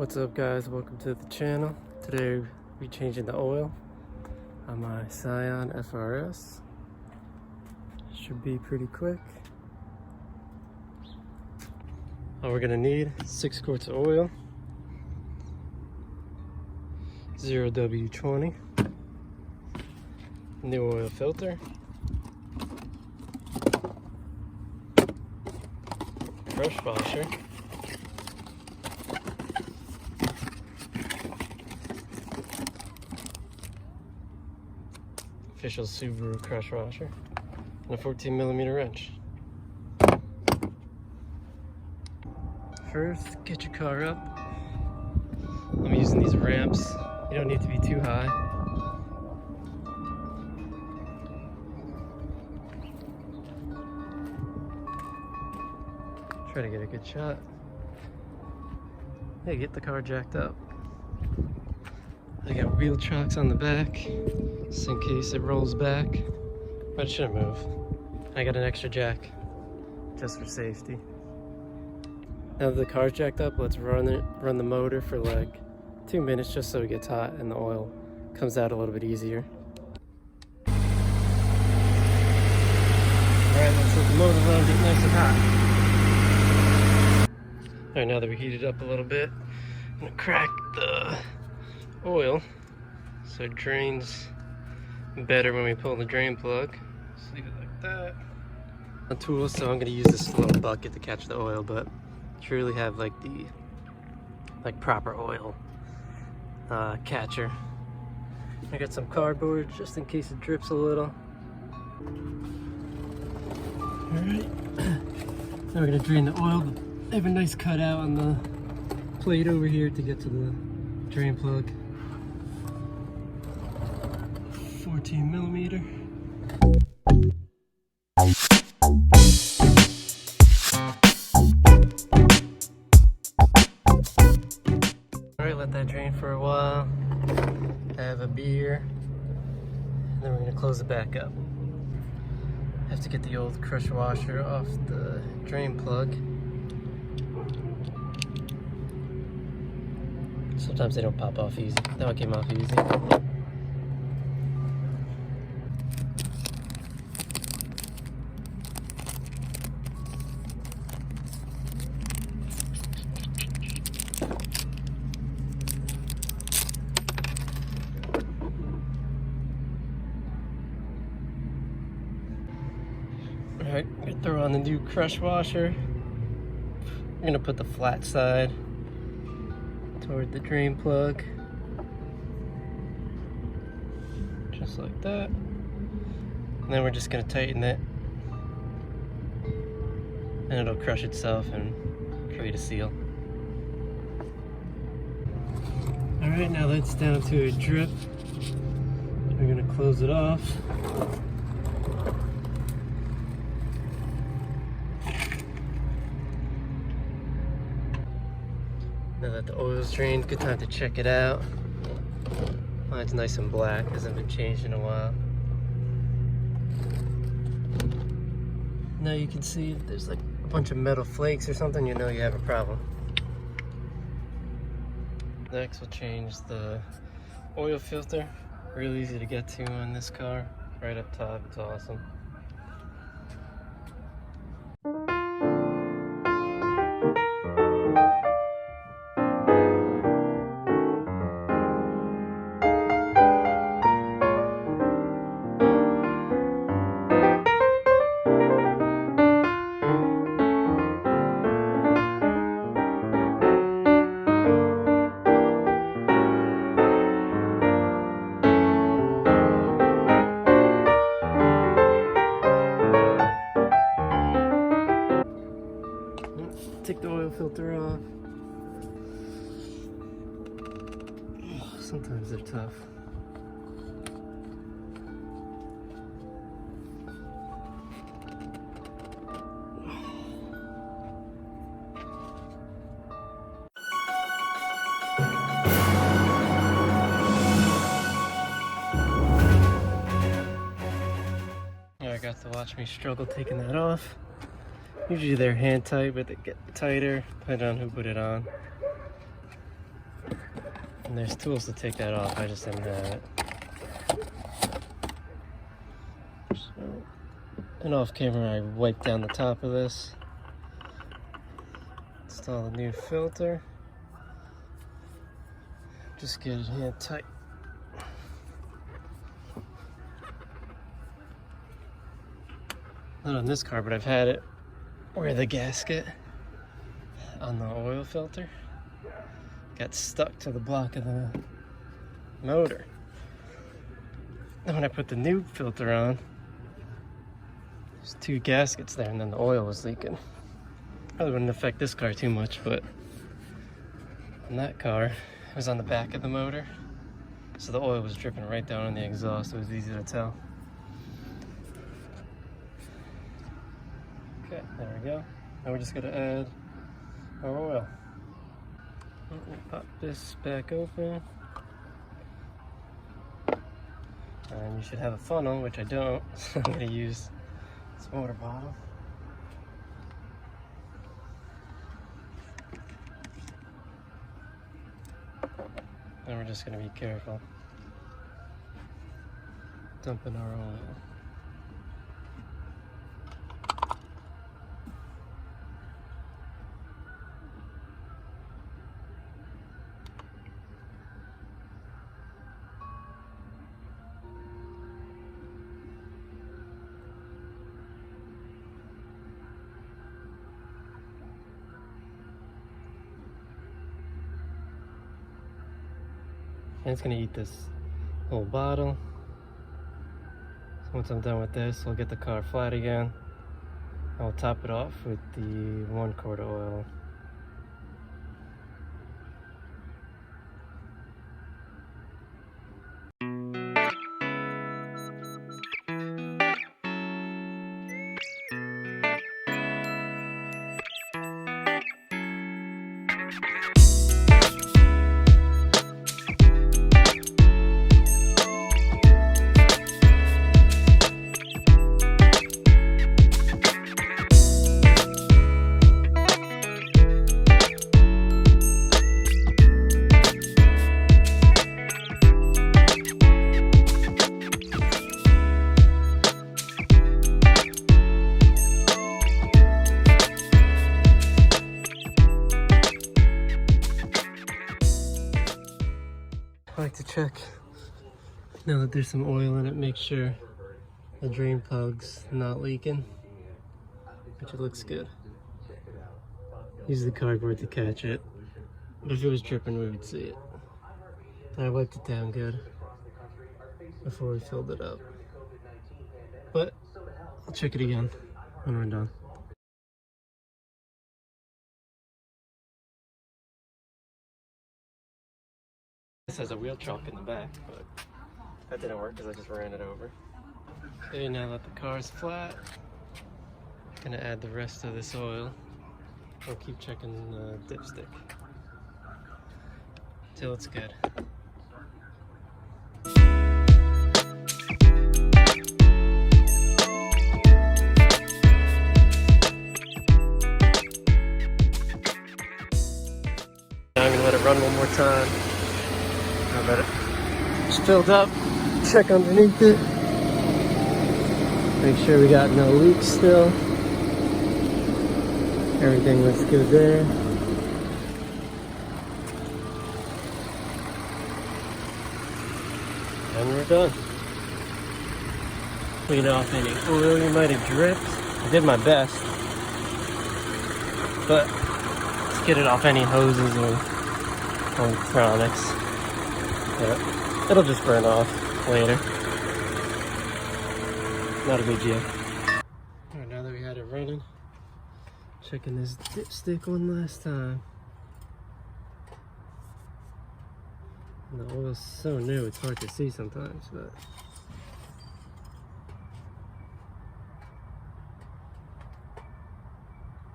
What's up guys, welcome to the channel. Today we'll be changing the oil on my Scion FRS. Should be pretty quick. All we're gonna need 6 quarts of oil, 0W20, new oil filter, crush washer, official Subaru crush washer, and a 14mm wrench. First, get your car up. I'm using these ramps. You don't need to be too high. Try to get a good shot. Hey, get the car jacked up. I got wheel chocks on the back, just in case it rolls back, but it shouldn't move. I got an extra jack, just for safety. Now that the car's jacked up, let's run the motor for like 2 minutes just so it gets hot and the oil comes out a little bit easier. Alright, let's let the motor run, get nice and hot. Alright, now that we heated up a little bit, I'm gonna crack the oil so it drains better when we pull the drain plug. Just leave it like that. A tool, so I'm gonna use this little bucket to catch the oil, but to really have like the proper oil catcher. I got some cardboard just in case it drips a little. Alright, now we're gonna drain the oil. I have a nice cutout on the plate over here to get to the drain plug. 14mm. Alright, let that drain for a while. Have a beer. And then we're gonna close it back up. Have to get the old crush washer off the drain plug. Sometimes they don't pop off easy. That one came off easy. Alright, I'm gonna throw on the new crush washer. I'm gonna put the flat side toward the drain plug, just like that, and then we're just going to tighten it and it'll crush itself and create a seal. Alright, now that's down to a drip. We're going to close it off. Now that the oil's drained, good time to check it out. Mine's nice and black, hasn't been changed in a while. Now you can see if there's like a bunch of metal flakes or something, you know you have a problem. Next we'll change the oil filter. Real easy to get to on this car. Right up top, it's awesome. Take the oil filter off. Sometimes they're tough. Yeah, I got to watch me struggle taking that off. Usually they're hand tight, but they get tighter depending on who put it on. And there's tools to take that off, I just didn't have it. So, and off camera I wiped down the top of this. Install the new filter. Just get it in tight. Not on this car, but I've had it where the gasket on the oil filter got stuck to the block of the motor. And when I put the new filter on, there's two gaskets there, and then the oil was leaking. Probably wouldn't affect this car too much, but on that car, it was on the back of the motor, so the oil was dripping right down on the exhaust. It was easy to tell. Okay, there we go. Now we're just gonna add our oil. We'll pop this back open. And you should have a funnel, which I don't, so I'm gonna use this water bottle. And we're just gonna be careful dumping our oil. And it's gonna eat this whole bottle. So once I'm done with this, I'll get the car flat again. I'll top it off with the 1 quart of oil. I like to check, now that there's some oil in it, make sure the drain plug's not leaking, which it looks good. Use the cardboard to catch it, but if it was dripping we would see it. I wiped it down good before we filled it up, but I'll check it again when we're done. This has a wheel chock in the back, but that didn't work because I just ran it over. Okay, now that the car's flat, I'm gonna add the rest of this oil. I'll keep checking the dipstick till it's good. Now I'm gonna let it run one more time. I bet it's filled up. Check underneath it. Make sure we got no leaks still. Everything looks good there. And we're done. Clean off any oil you might have dripped. I did my best. But let's get it off any hoses or electronics. Yeah, it'll just burn off later. Not a big deal. Alright, now that we had it running, checking this dipstick one last time. And the oil's so new, it's hard to see sometimes, but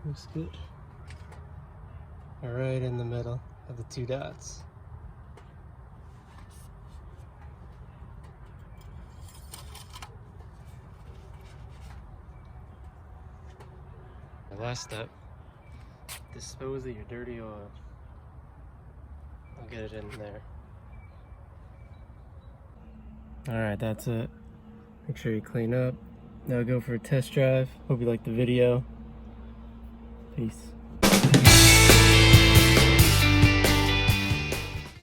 looks good. Right in the middle of the 2 dots. The last step, dispose of your dirty oil. I'll get it in there. Alright, that's it. Make sure you clean up. Now go for a test drive. Hope you liked the video. Peace.